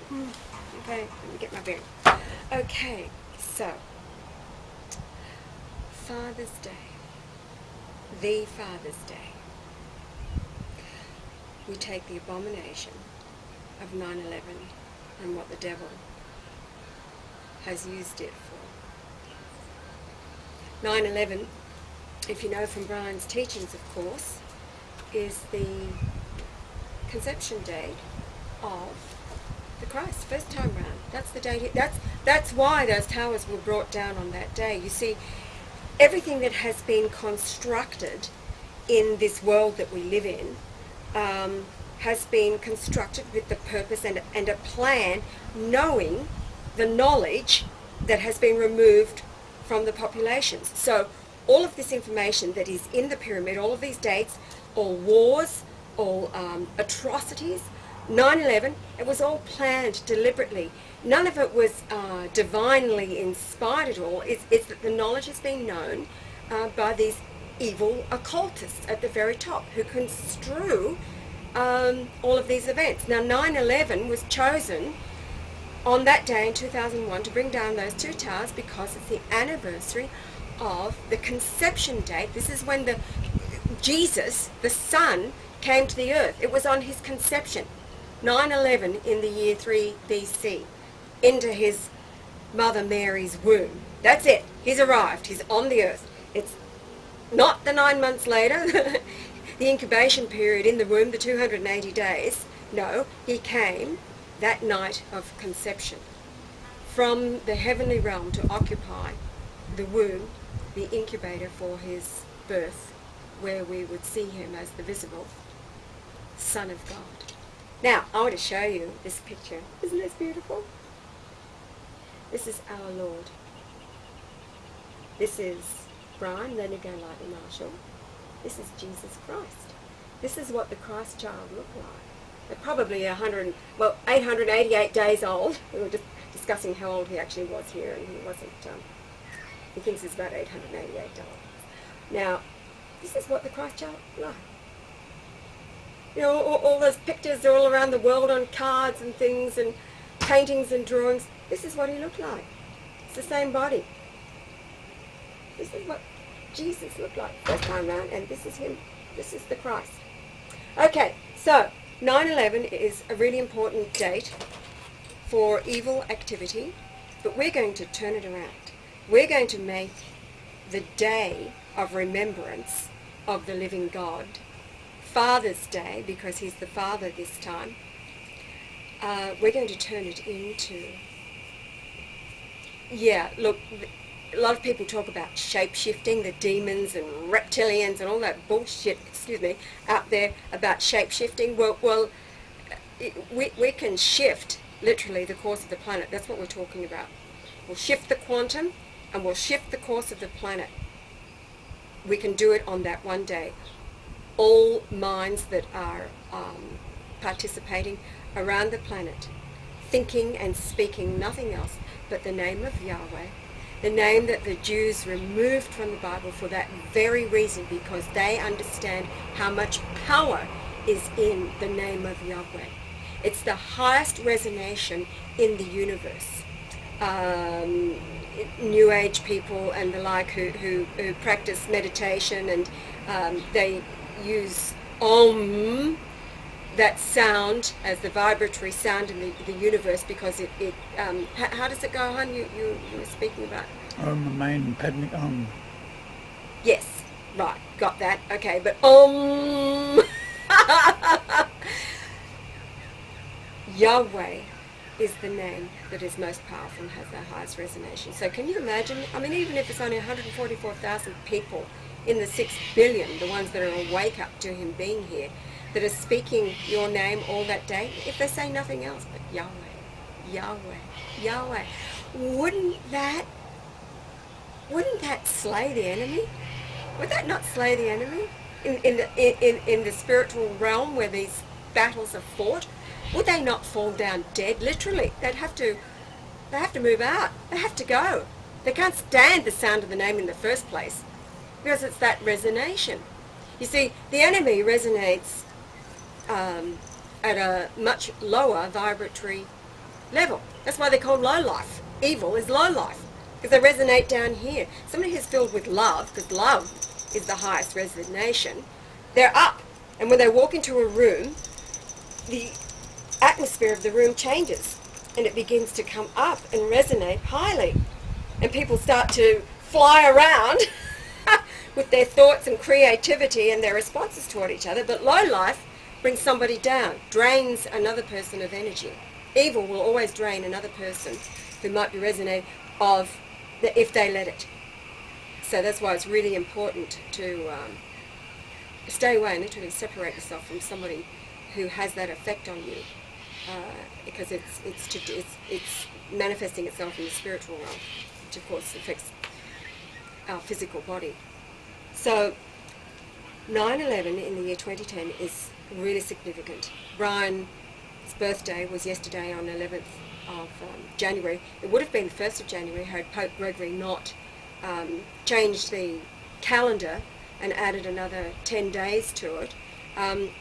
Okay, let me get my bearing. Okay, so Father's Day, the Father's Day. We take the abomination of 9/11 and what the devil has used it for. 9/11, if you know from Brian's teachings, of course, is the conception date of the Christ, first time round. That's the date. That's why those towers were brought down on that day. You see, everything that has been constructed in this world that we live in has been constructed with the purpose and a plan, knowing the knowledge that has been removed from the populations. So all of this information that is in the pyramid, all of these dates, all wars, all atrocities, 9/11, it was all planned deliberately. None of it was divinely inspired at all. It's that the knowledge has been known by these evil occultists at the very top who construe all of these events. Now 9/11 was chosen on that day in 2001 to bring down those two towers because it's the anniversary of the conception date. This is when Jesus, the Son, came to the earth. It was on his conception, 9/11 in the year 3 BC, into his mother Mary's womb. That's it. He's arrived. He's on the earth. It's not the 9 months later, the incubation period in the womb, the 280 days. No, he came that night of conception from the heavenly realm to occupy the womb, the incubator for his birth, where we would see him as the visible Son of God. Now, I want to show you this picture. Isn't this beautiful? This is our Lord. This is Brian, Leonard Golightly Marshall. This is Jesus Christ. This is what the Christ child looked like. They're probably 888 days old. We were just discussing how old he actually was here, and he wasn't. He thinks he's about 888 days old. Now, this is what the Christ child looked like. You know, all those pictures all around the world on cards and things and paintings and drawings. This is what he looked like. It's the same body. This is what Jesus looked like first time around, and this is him. This is the Christ. Okay, so 9/11 is a really important date for evil activity, but we're going to turn it around. We're going to make the day of remembrance of the living God Father's Day, because he's the Father this time. We're going to turn it into, look, a lot of people talk about shape-shifting, the demons and reptilians and all that bullshit, out there about shape-shifting. Well, we can shift, literally, the course of the planet. That's what we're talking about. We'll shift the quantum and we'll shift the course of the planet. We can do it on that one day. All minds that are participating around the planet, thinking and speaking nothing else but the name of Yahweh, the name that the Jews removed from the Bible for that very reason, because they understand how much power is in the name of Yahweh. It's the highest resonation in the universe. New Age people and the like who practice meditation, and they use Om, that sound, as the vibratory sound in the universe, because it how does it go, hon? You were speaking about Main Padme Yes, right, got that. Okay, but Om Yahweh is the name that is most powerful and has the highest resonation. So can you imagine? I mean, even if it's only 144,000 people in the 6 billion, the ones that are awake up to him being here, that are speaking your name all that day, if they say nothing else but Yahweh, Yahweh, Yahweh, wouldn't that slay the enemy? Would that not slay the enemy in the spiritual realm where these battles are fought? Would they not fall down dead? Literally, they have to move out. They have to go. They can't stand the sound of the name in the first place, because it's that resonation. You see, the enemy resonates at a much lower vibratory level. That's why they're called low life. Evil is low life, because they resonate down here. Somebody who's filled with love, because love is the highest resonation, they're up. And when they walk into a room, the atmosphere of the room changes, and it begins to come up and resonate highly. And people start to fly around with their thoughts and creativity and their responses toward each other. But low life brings somebody down, drains another person of energy. Evil will always drain another person who might be resonating if they let it. So that's why it's really important to stay away and literally separate yourself from somebody who has that effect on you, because it's manifesting itself in the spiritual realm, which of course affects our physical body. So 9/11 in the year 2010 is really significant. Brian's birthday was yesterday on 11th of January. It would have been the 1st of January had Pope Gregory not changed the calendar and added another 10 days to it.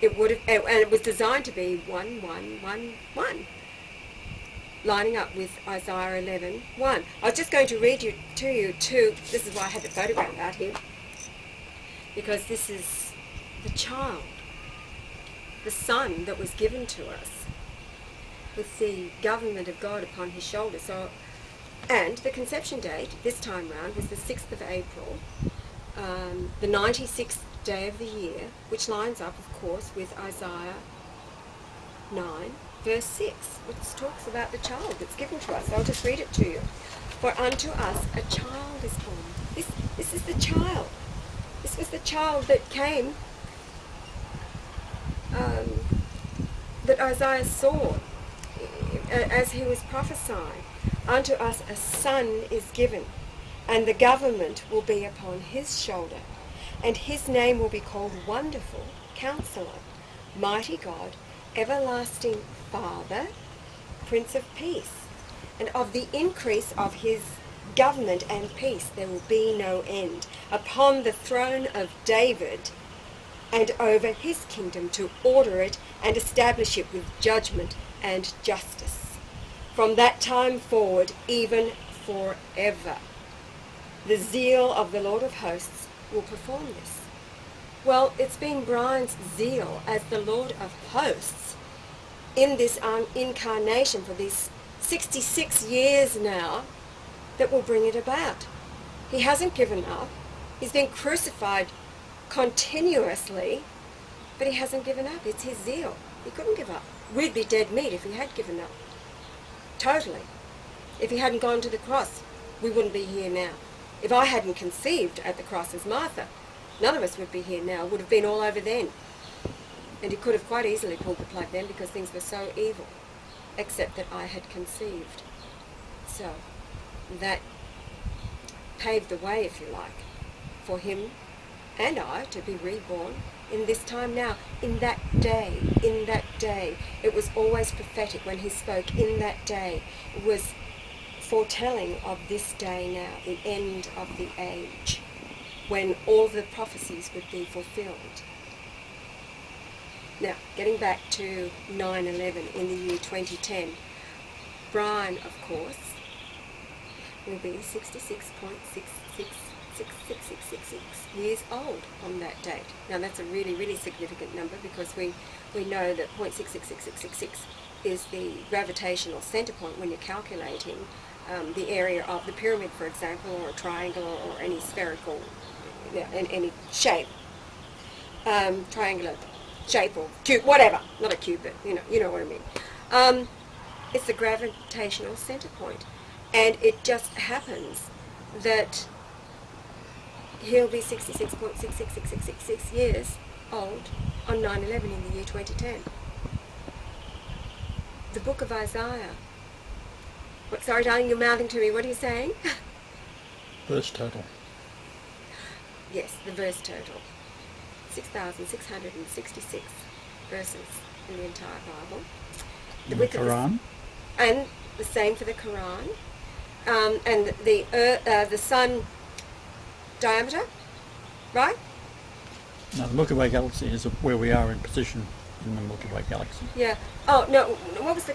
It would have, and it was designed to be 1111, lining up with Isaiah 11:1. I was just going to read to you this is why I had the photograph out here, because this is the child, the son that was given to us, with the government of God upon his shoulders. So, and the conception date this time round was the 6th of April, the 96th day of the year, which lines up, of course, with Isaiah 9, verse 6, which talks about the child that's given to us. I'll just read it to you. For unto us a child is born. This is the child. This was the child that came, that Isaiah saw as he was prophesying. Unto us a son is given, and the government will be upon his shoulder, and his name will be called Wonderful Counselor, Mighty God, Everlasting Father, Prince of Peace. And of the increase of his government and peace there will be no end, upon the throne of David and over his kingdom, to order it and establish it with judgment and justice, from that time forward, even forever. The zeal of the Lord of hosts will perform this. Well, it's been Brian's zeal as the Lord of hosts in this incarnation for these 66 years now that will bring it about. He hasn't given up. He's been crucified continuously, but he hasn't given up. It's his zeal. He couldn't give up. We'd be dead meat if he had given up. Totally. If he hadn't gone to the cross, we wouldn't be here now. If I hadn't conceived at the cross as Martha, none of us would be here now. It would have been all over then. And he could have quite easily pulled the plug then, because things were so evil, except that I had conceived. So that paved the way, if you like, for him and I to be reborn in this time now, in that day, in that day. It was always prophetic when he spoke, in that day. It was foretelling of this day now, the end of the age, when all the prophecies would be fulfilled. Now, getting back to 9/11 in the year 2010, Brian, of course, will be 66.666666 years old on that date. Now, that's a really, really significant number, because we know that 0.666666 is the gravitational center point when you're calculating the area of the pyramid, for example, or a triangle, or any spherical, in any shape, triangular shape or cube, whatever, not a cube, but you know what I mean. It's the gravitational center point, and it just happens that he'll be 66.666666 years old on 9/11 in the year 2010. The book of Isaiah. What, sorry, darling, you're mouthing to me. What are you saying? Verse total. Yes, the verse total. 6,666 verses in the entire Bible. In the Quran? And the same for the Quran. And the sun diameter, right? No, the Milky Way galaxy is where we are in position in the Milky Way galaxy. Yeah. Oh, no, what was the